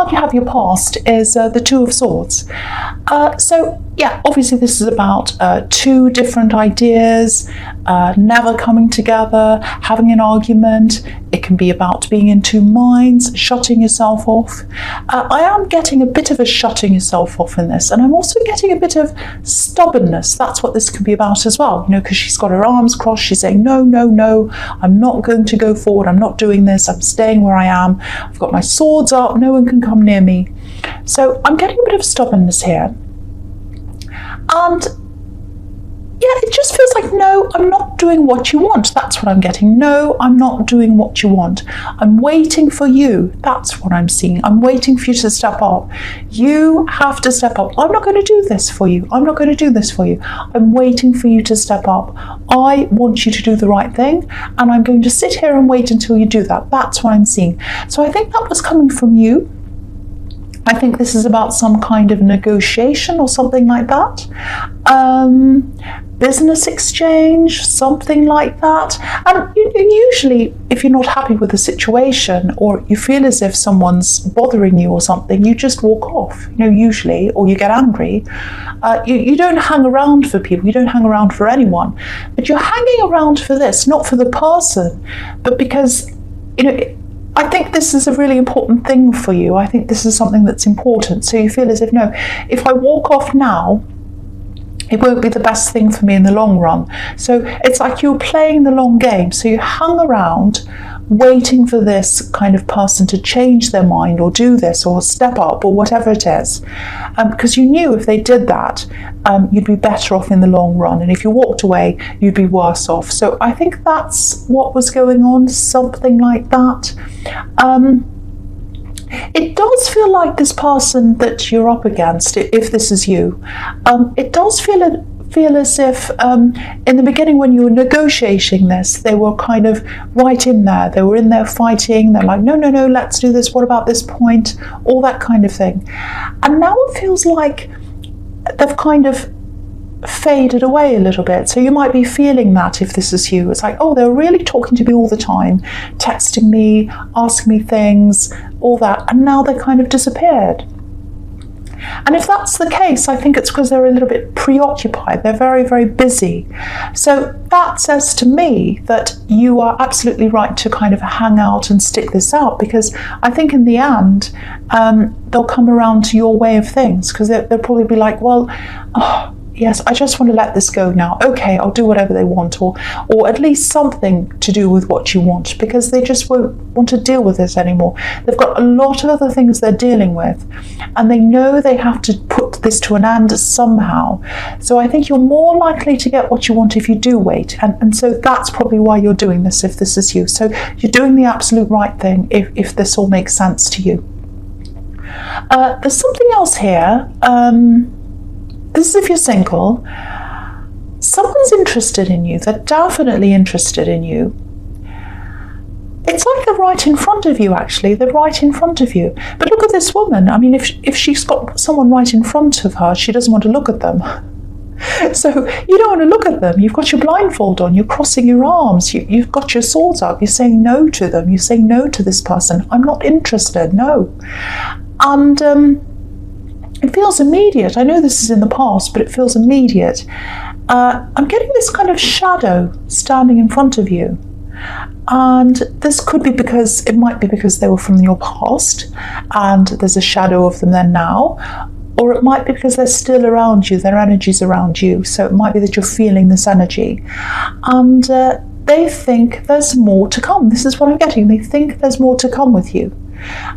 card you have your past is the Two of Swords. So yeah, obviously this is about two different ideas never coming together, having an argument. It can be about being in two minds, shutting yourself off. I am getting a bit of a shutting yourself off in this, and I'm also getting a bit of stubbornness. That's what this could be about as well, you know, because she's got her arms crossed. She's saying, no, no, no, I'm not going to go forward. I'm not doing this. I'm staying where I am. I've got my swords up. No one can come near me. So I'm getting a bit of stubbornness here. And yeah, it just feels like, no, I'm not doing what you want. That's what I'm getting. No, I'm not doing what you want. I'm waiting for you. That's what I'm seeing. I'm waiting for you to step up. You have to step up. I'm not going to do this for you. I'm not going to do this for you. I'm waiting for you to step up. I want you to do the right thing, and I'm going to sit here and wait until you do that. That's what I'm seeing. So I think that was coming from you. I think this is about some kind of negotiation or something like that. Business exchange, something like that. And usually, if you're not happy with the situation, or you feel as if someone's bothering you or something, you just walk off, you know, usually, or you get angry. You don't hang around for people. You don't hang around for anyone. But you're hanging around for this, not for the person, but because, you know, I think this is a really important thing for you. I think this is something that's important. So you feel as if, no, if I walk off now, it won't be the best thing for me in the long run. So it's like you're playing the long game. So you hung around waiting for this kind of person to change their mind or do this or step up or whatever it is. Because you knew if they did that, you'd be better off in the long run. And if you walked away, you'd be worse off. So I think that's what was going on, something like that. It does feel like this person that you're up against, if this is you, it does feel as if in the beginning when you were negotiating this, they were kind of right in there. They were in there fighting. They're like, no, no, no, let's do this. What about this point? All that kind of thing. And now it feels like they've kind of faded away a little bit. So you might be feeling that if this is you. It's like, oh, they're really talking to me all the time, texting me, asking me things, all that. And now they kind of disappeared. And if that's the case, I think it's because they're a little bit preoccupied. They're very, very busy. So that says to me that you are absolutely right to kind of hang out and stick this out, because I think in the end, they'll come around to your way of things, because they'll probably be like, well, oh, yes, I just want to let this go now. Okay, I'll do whatever they want, or at least something to do with what you want, because they just won't want to deal with this anymore. They've got a lot of other things they're dealing with, and they know they have to put this to an end somehow. So I think you're more likely to get what you want if you do wait, and so that's probably why you're doing this, if this is you. So you're doing the absolute right thing if this all makes sense to you. There's something else here. This is if you're single. Someone's interested in you. They're definitely interested in you. It's like they're right in front of you, actually. They're right in front of you. But look at this woman. I mean, if she's got someone right in front of her, she doesn't want to look at them. So you don't want to look at them. You've got your blindfold on. You're crossing your arms. You've got your swords up. You're saying no to them. You're saying no to this person. I'm not interested. No. And it feels immediate. I know this is in the past, but it feels immediate. I'm getting this kind of shadow standing in front of you. And this could be because, it might be because they were from your past and there's a shadow of them there now. Or it might be because they're still around you, their energy's around you. So it might be that you're feeling this energy. And they think there's more to come. This is what I'm getting. They think there's more to come with you.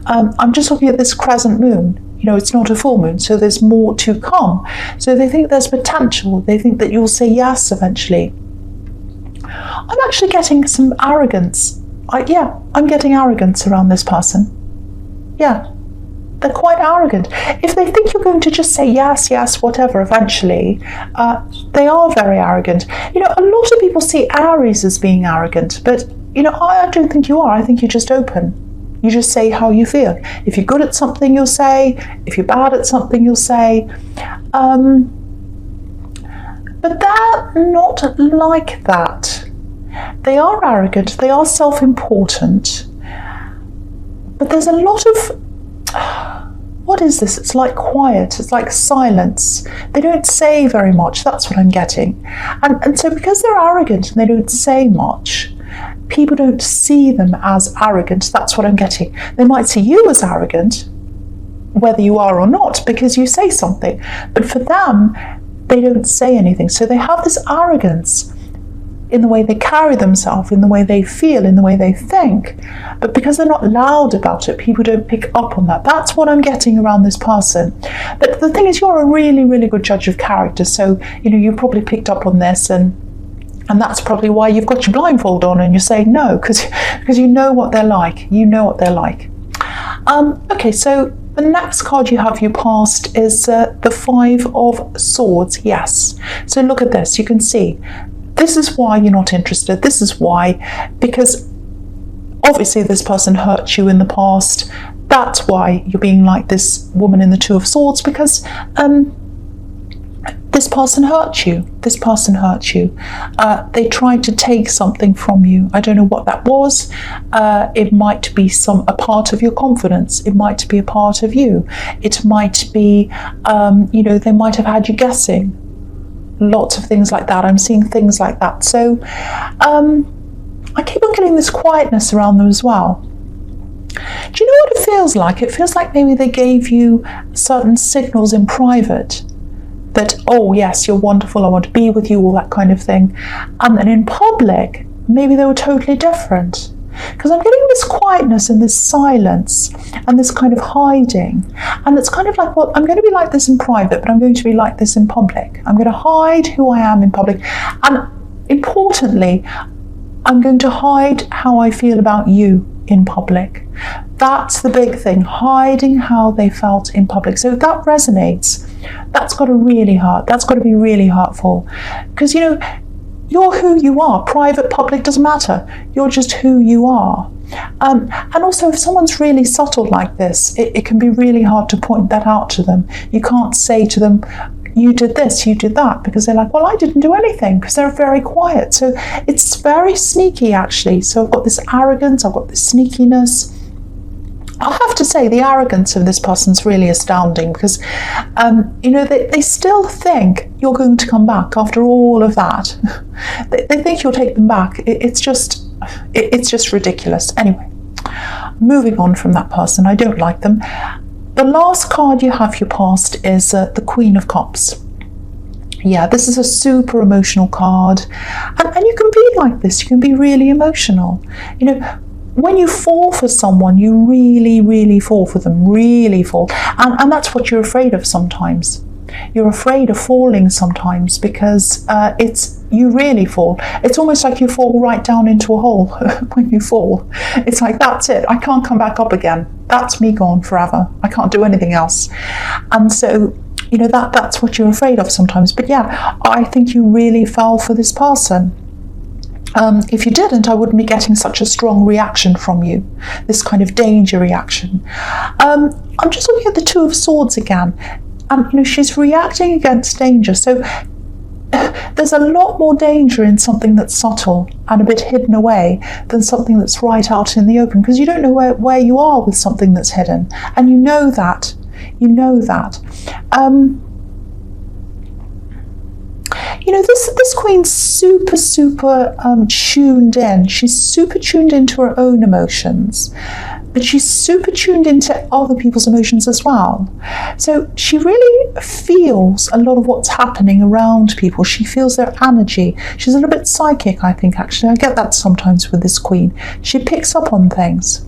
I'm just looking at this crescent moon. You know, it's not a full moon, so there's more to come. So they think there's potential. They think that you'll say yes eventually. I'm actually getting some arrogance. I'm getting arrogance around this person. Yeah, they're quite arrogant. If they think you're going to just say yes, yes, whatever, eventually, they are very arrogant. You know, a lot of people see Aries as being arrogant, but, you know, I don't think you are. I think you're just open. You just say how you feel. If you're good at something, you'll say. If you're bad at something, you'll say. But they're not like that. They are arrogant. They are self-important. But there's a lot of what is this? It's like quiet, it's like silence. They don't say very much, that's what I'm getting. And so because they're arrogant and they don't say much, people don't see them as arrogant, that's what I'm getting. They might see you as arrogant, whether you are or not, because you say something. But for them, they don't say anything. So they have this arrogance in the way they carry themselves, in the way they feel, in the way they think. But because they're not loud about it, people don't pick up on that. That's what I'm getting around this person. But the thing is, you're a really, really good judge of character. So, you probably picked up on this, and that's probably why you've got your blindfold on and you're saying no, because you know what they're like. You know what they're like. Okay, so the next card you have your past is the Five of Swords. Yes. So look at this. You can see this is why you're not interested. This is why, because obviously this person hurt you in the past. That's why you're being like this woman in the Two of Swords, because this person hurt you. This person hurt you. They tried to take something from you. I don't know what that was. It might be a part of your confidence. It might be a part of you. It might be, they might have had you guessing. Lots of things like that. I'm seeing things like that. So I keep on getting this quietness around them as well. Do you know what it feels like? It feels like maybe they gave you certain signals in private that, oh yes, you're wonderful, I want to be with you, all that kind of thing. And then in public, maybe they were totally different. Because I'm getting this quietness and this silence and this kind of hiding. And it's kind of like, well, I'm going to be like this in private, but I'm going to be like this in public. I'm going to hide who I am in public. And importantly, I'm going to hide how I feel about you in public. That's the big thing, hiding how they felt in public. So if that resonates, that's got to really hurt. That's got to be really hurtful. Because, you're who you are. Private, public, doesn't matter. You're just who you are. And also, if someone's really subtle like this, it can be really hard to point that out to them. You can't say to them, you did this, you did that, because they're like, well, I didn't do anything, because they're very quiet. So it's very sneaky, actually. So I've got this arrogance, I've got this sneakiness. I have to say, the arrogance of this person's really astounding, because, they still think you're going to come back after all of that. they think you'll take them back. It's just ridiculous. Anyway, moving on from that person, I don't like them. The last card you have your past is the Queen of Cups. Yeah, this is a super emotional card. And you can be like this. You can be really emotional. When you fall for someone, you really, really fall for them, really fall. And that's what you're afraid of sometimes. You're afraid of falling sometimes because you really fall. It's almost like you fall right down into a hole when you fall. It's like, that's it. I can't come back up again. That's me gone forever. I can't do anything else. And so, that's what you're afraid of sometimes. But yeah, I think you really fell for this person. If you didn't, I wouldn't be getting such a strong reaction from you, this kind of danger reaction. I'm just looking at the Two of Swords again, and she's reacting against danger. So there's a lot more danger in something that's subtle and a bit hidden away than something that's right out in the open, because you don't know where you are with something that's hidden, and you know that. This queen's super tuned in. She's super tuned into her own emotions, but she's super tuned into other people's emotions as well. So she really feels a lot of what's happening around people. She feels their energy. She's a little bit psychic, I think, actually. I get that sometimes with this queen. She picks up on things.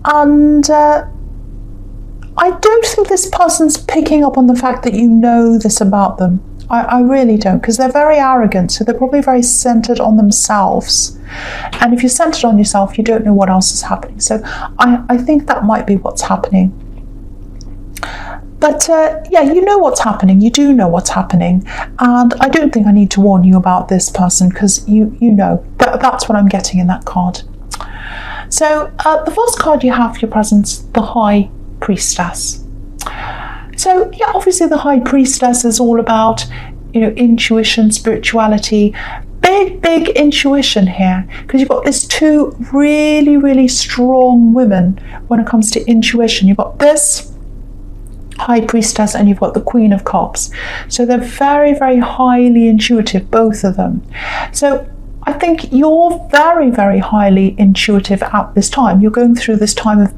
And I don't think this person's picking up on the fact that you know this about them. I really don't, because they're very arrogant, so they're probably very centered on themselves. And if you're centered on yourself, you don't know what else is happening. So I think that might be what's happening. But you know what's happening. You do know what's happening. And I don't think I need to warn you about this person, because you know. That's what I'm getting in that card. So the first card you have for your presence, the High Priestess. So yeah, obviously the High Priestess is all about, intuition, spirituality, big intuition here, because you've got these two really, really strong women when it comes to intuition. You've got this High Priestess and you've got the Queen of Cups. So they're very, very highly intuitive, both of them. So I think you're very, very highly intuitive at this time. You're going through this time of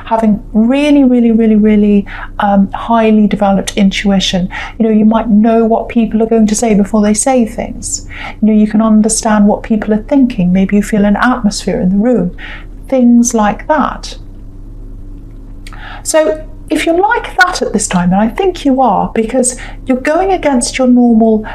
having really, really, really, really highly developed intuition. You might know what people are going to say before they say things. You can understand what people are thinking. Maybe you feel an atmosphere in the room. Things like that. So if you're like that at this time, and I think you are, because you're going against your normal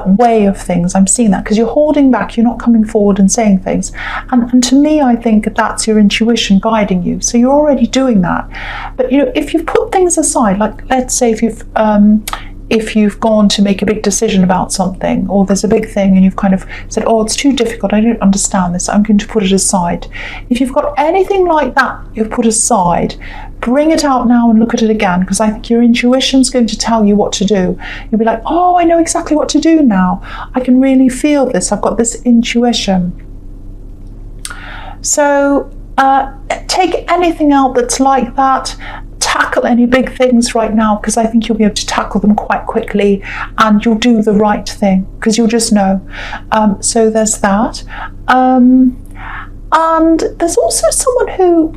way of things. I'm seeing that because you're holding back, you're not coming forward and saying things. And to me, I think that's your intuition guiding you. So you're already doing that. But if you've put things aside, like let's say if you've gone to make a big decision about something, or there's a big thing and you've kind of said, oh, it's too difficult, I don't understand this, I'm going to put it aside. If you've got anything like that you've put aside, bring it out now and look at it again, because I think your intuition's going to tell you what to do. You'll be like, oh, I know exactly what to do now. I can really feel this. I've got this intuition. So take anything out that's like that. Tackle any big things right now, because I think you'll be able to tackle them quite quickly and you'll do the right thing, because you'll just know. So there's that. And there's also someone who,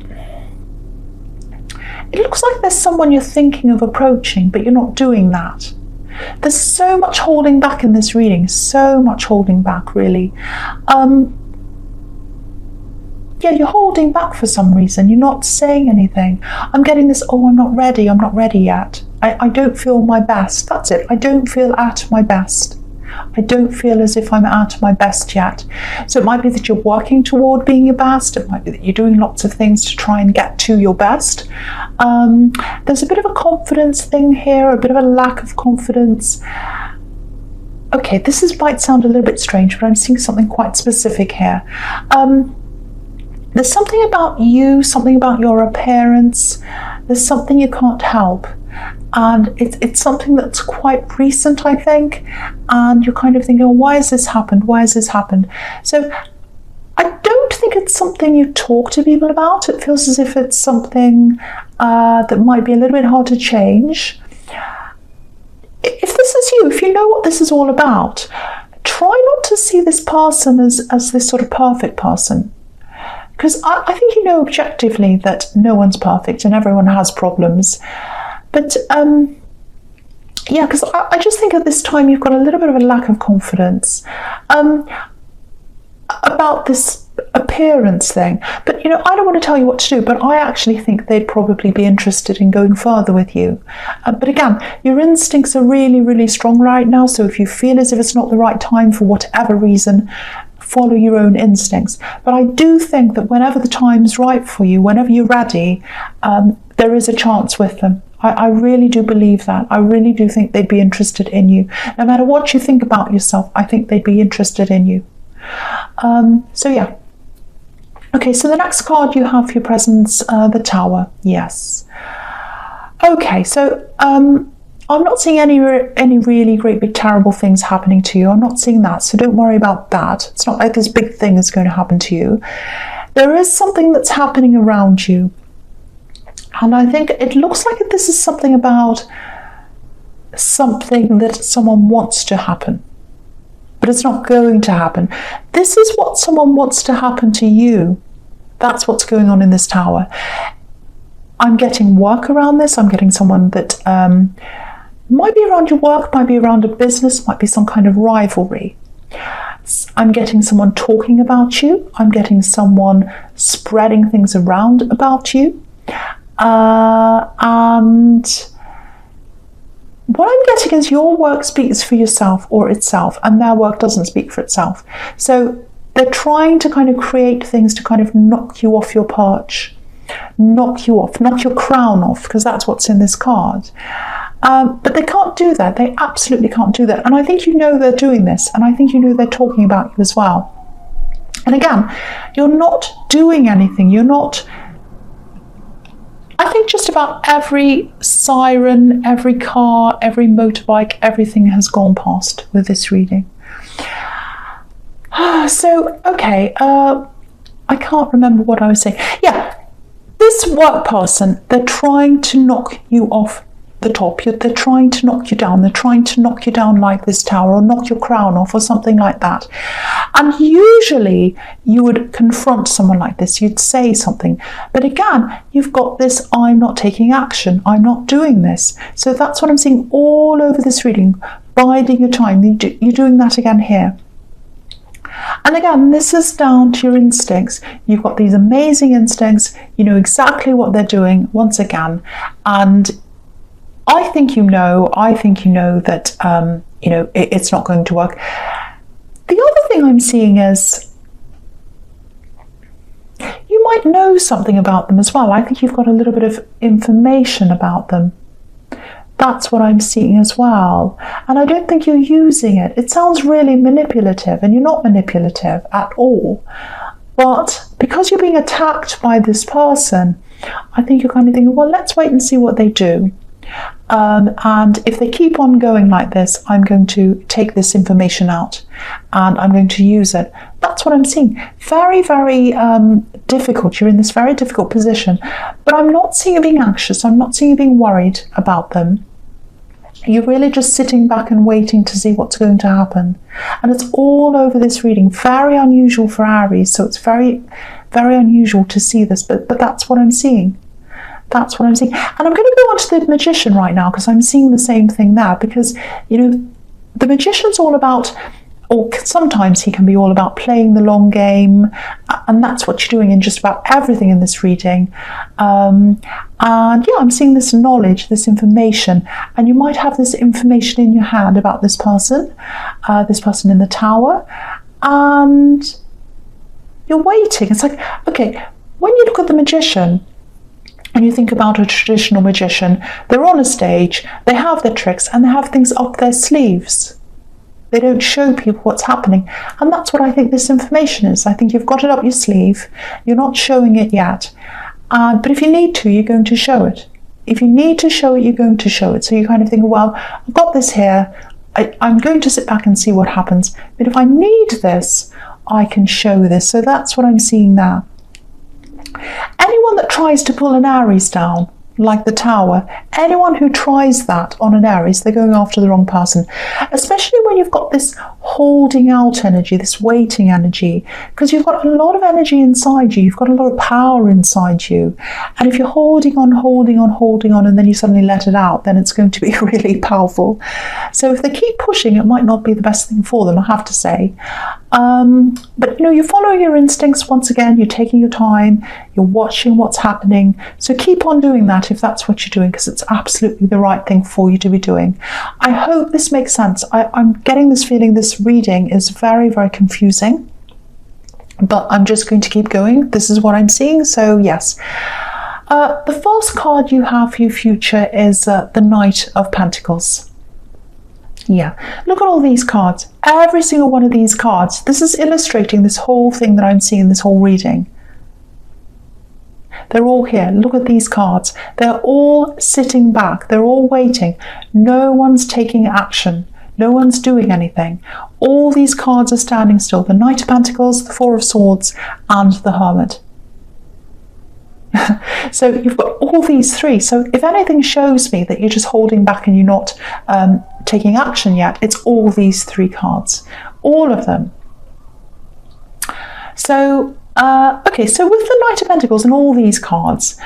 it looks like there's someone you're thinking of approaching, but you're not doing that. There's so much holding back in this reading, so much holding back, really. Yeah, you're holding back for some reason. You're not saying anything. I'm getting this, oh, I'm not ready yet. I don't feel my best. That's it. I don't feel at my best. I don't feel as if I'm at my best yet. So it might be that you're working toward being your best. It might be that you're doing lots of things to try and get to your best. There's a bit of a confidence thing here, a bit of a lack of confidence. Okay, might sound a little bit strange, but I'm seeing something quite specific here. There's something about you, something about your appearance. There's something you can't help. And it's something that's quite recent, I think. And you're kind of thinking, oh, why has this happened? Why has this happened? So I don't think it's something you talk to people about. It feels as if it's something that might be a little bit hard to change. If this is you, if you know what this is all about, try not to see this person as this sort of perfect person. Because I think you know objectively that no one's perfect and everyone has problems. But yeah, because I just think at this time you've got a little bit of a lack of confidence about this appearance thing. But I don't want to tell you what to do, but I actually think they'd probably be interested in going further with you. But again, your instincts are really, really strong right now. So if you feel as if it's not the right time for whatever reason, follow your own instincts. But I do think that whenever the time's right for you, whenever you're ready, there is a chance with them. I really do believe that. I really do think they'd be interested in you. No matter what you think about yourself, I think they'd be interested in you. So yeah. Okay, so the next card you have for your presence, the Tower. Yes. Okay, so I'm not seeing any really great big terrible things happening to you. I'm not seeing that, so don't worry about that. It's not like this big thing is going to happen to you. There is something that's happening around you. And I think it looks like this is something about something that someone wants to happen. But it's not going to happen. This is what someone wants to happen to you. That's what's going on in this Tower. I'm getting work around this. I'm getting someone that might be around your work, might be around a business, might be some kind of rivalry. I'm getting someone talking about you. I'm getting someone spreading things around about you. And what I'm getting is your work speaks for yourself or itself, and their work doesn't speak for itself. So they're trying to kind of create things to kind of knock you off your perch, knock you off, knock your crown off, because that's what's in this card. But they can't do that. They absolutely can't do that. And I think you know they're doing this, and I think you know they're talking about you as well. And again, you're not doing anything. You're not... I think just about every siren, every car, every motorbike, everything has gone past with this reading. So, okay, I can't remember what I was saying. Yeah, this work person, they're trying to knock you off the top. They're trying to knock you down. They're trying to knock you down like this tower, or knock your crown off, or something like that. And usually you would confront someone like this. You'd say something. But again, you've got this, I'm not taking action. I'm not doing this. So that's what I'm seeing all over this reading. Biding your time. You're doing that again here. And again, this is down to your instincts. You've got these amazing instincts. You know exactly what they're doing once again. And I think you know that, it's not going to work. The other thing I'm seeing is you might know something about them as well. I think you've got a little bit of information about them. That's what I'm seeing as well. And I don't think you're using it. It sounds really manipulative, and you're not manipulative at all. But because you're being attacked by this person, I think you're kind of thinking, well, let's wait and see what they do. And if they keep on going like this, I'm going to take this information out and I'm going to use it. That's what I'm seeing. Very, very difficult. You're in this very difficult position. But I'm not seeing you being anxious. I'm not seeing you being worried about them. You're really just sitting back and waiting to see what's going to happen. And it's all over this reading. Very unusual for Aries. So it's very, very unusual to see this. But that's what I'm seeing. That's what I'm seeing. And I'm going to go on to the Magician right now, because I'm seeing the same thing there. Because, the Magician's all about, or sometimes he can be all about playing the long game. And that's what you're doing in just about everything in this reading. And yeah, I'm seeing this knowledge, this information. And you might have this information in your hand about this person in the tower. And you're waiting. It's like, okay, when you look at the Magician, and you think about a traditional magician, they're on a stage, they have their tricks, and they have things up their sleeves. They don't show people what's happening. And that's what I think this information is. I think you've got it up your sleeve. You're not showing it yet. But if you need to, you're going to show it. If you need to show it, you're going to show it. So you kind of think, well, I've got this here. I'm going to sit back and see what happens. But if I need this, I can show this. So that's what I'm seeing now. Anyone that tries to pull an Aries down, like the tower, anyone who tries that on an Aries, they're going after the wrong person. Especially when you've got this holding out energy, this waiting energy, because you've got a lot of energy inside you, you've got a lot of power inside you. And if you're holding on, and then you suddenly let it out, then it's going to be really powerful. So if they keep pushing, it might not be the best thing for them, I have to say. But you're following your instincts once again, you're taking your time, you're watching what's happening. So keep on doing that if that's what you're doing, because it's absolutely the right thing for you to be doing. I hope this makes sense. I'm getting this feeling this reading is very, very confusing, but I'm just going to keep going. This is what I'm seeing. So yes. The first card you have for your future is the Knight of Pentacles. Yeah, look at all these cards. Every single one of these cards. This is illustrating this whole thing that I'm seeing in this whole reading. They're all here. Look at these cards. They're all sitting back. They're all waiting. No one's taking action. No one's doing anything. All these cards are standing still. The Knight of Pentacles, the Four of Swords, and the Hermit. So you've got all these three. So if anything shows me that you're just holding back and you're not taking action yet, it's all these three cards. All of them. So, okay, so with the Knight of Pentacles and all these cards,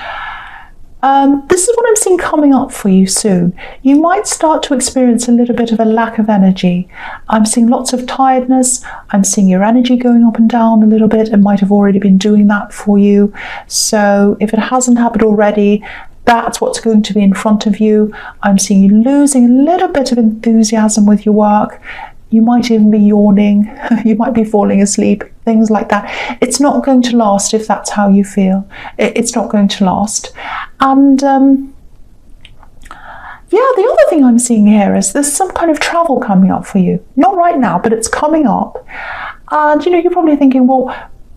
this is what I'm seeing coming up for you soon. You might start to experience a little bit of a lack of energy. I'm seeing lots of tiredness. I'm seeing your energy going up and down a little bit. It might have already been doing that for you. So if it hasn't happened already, that's what's going to be in front of you. I'm seeing you losing a little bit of enthusiasm with your work. You might even be yawning. You might be falling asleep, things like that. It's not going to last if that's how you feel. It's not going to last. And yeah, the other thing I'm seeing here is there's some kind of travel coming up for you. Not right now, but it's coming up. And you're probably thinking, well,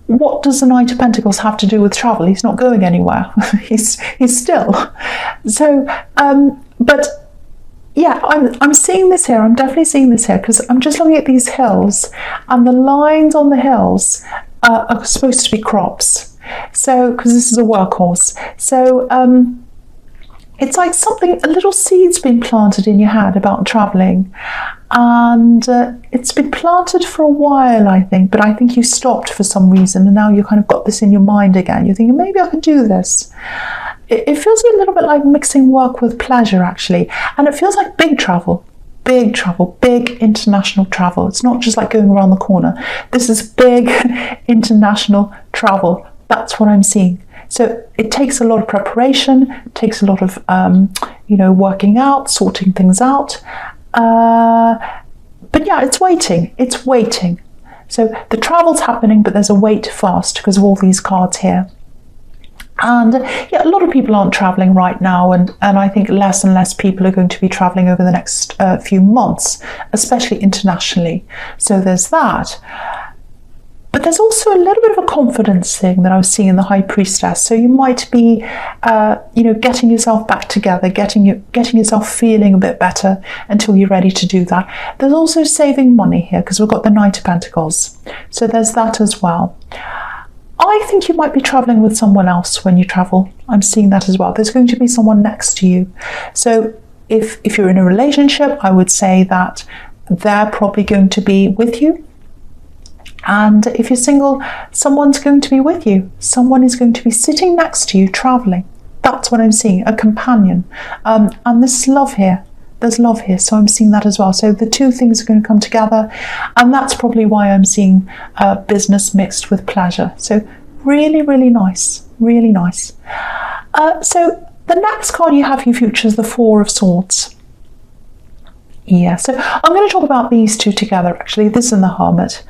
what does the Knight of Pentacles have to do with travel? He's not going anywhere. he's still. So, but Yeah, I'm seeing this here. I'm definitely seeing this here because I'm just looking at these hills, and the lines on the hills are supposed to be crops. So, because this is a workhorse, so it's like something, a little seed's been planted in your head about traveling, and it's been planted for a while, I think, but I think you stopped for some reason, and now you kind of got this in your mind again. You're thinking, maybe I can do this. It feels a little bit like mixing work with pleasure, actually, and it feels like big travel, big international travel. It's not just like going around the corner. This is big international travel. That's what I'm seeing. So it takes a lot of preparation, it takes a lot of, working out, sorting things out. But yeah, it's waiting. It's waiting. So the travel's happening, but there's a wait first because of all these cards here. And yeah, a lot of people aren't traveling right now, and I think less and less people are going to be traveling over the next few months, especially internationally. So there's that. But there's also a little bit of a confidence thing that I was seeing in the High Priestess. So you might be, getting yourself back together, getting yourself feeling a bit better until you're ready to do that. There's also saving money here because we've got the Knight of Pentacles. So there's that as well. I think you might be traveling with someone else when you travel. I'm seeing that as well. There's going to be someone next to you. So if you're in a relationship, I would say that they're probably going to be with you. And if you're single, someone's going to be with you. Someone is going to be sitting next to you traveling. That's what I'm seeing, a companion. And there's love here. There's love here, so I'm seeing that as well. So the two things are going to come together, and that's probably why I'm seeing business mixed with pleasure. So really, really nice, really nice. So the next card you have in your future is the Four of Swords. Yeah, so I'm going to talk about these two together, actually, this and the Hermit.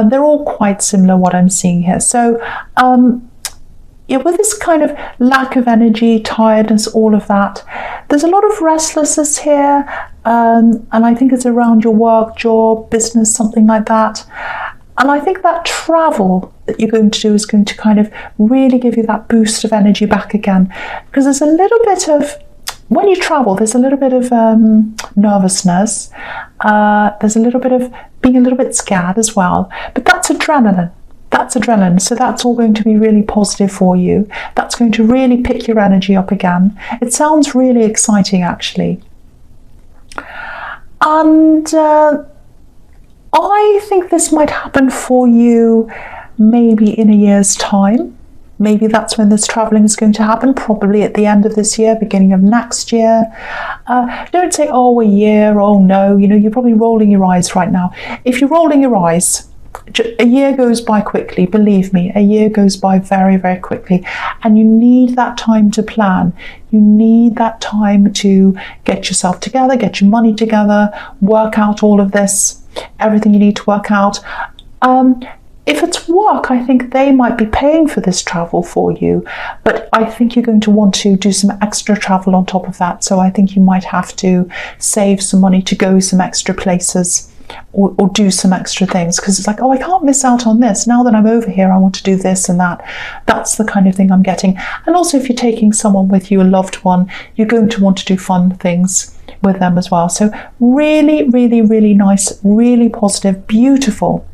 They're all quite similar, what I'm seeing here. So, with this kind of lack of energy, tiredness, all of that, there's a lot of restlessness here, and I think it's around your work, job, business, something like that. And I think that travel that you're going to do is going to kind of really give you that boost of energy back again, because there's a little bit of, when you travel, there's a little bit of nervousness. There's a little bit of being a little bit scared as well. But that's adrenaline. That's adrenaline. So that's all going to be really positive for you. That's going to really pick your energy up again. It sounds really exciting, actually. And I think this might happen for you maybe in a year's time. Maybe that's when this traveling is going to happen, probably at the end of this year, beginning of next year. Don't say, oh, a year, oh no, you're probably rolling your eyes right now. If you're rolling your eyes, a year goes by quickly, believe me, a year goes by very, very quickly. And you need that time to plan. You need that time to get yourself together, get your money together, work out all of this, everything you need to work out. If it's work, I think they might be paying for this travel for you, but I think you're going to want to do some extra travel on top of that. So I think you might have to save some money to go some extra places or do some extra things, because it's like, oh, I can't miss out on this. Now that I'm over here, I want to do this and that. That's the kind of thing I'm getting. And also, if you're taking someone with you, a loved one, you're going to want to do fun things with them as well. So really, really, really nice, really positive, beautiful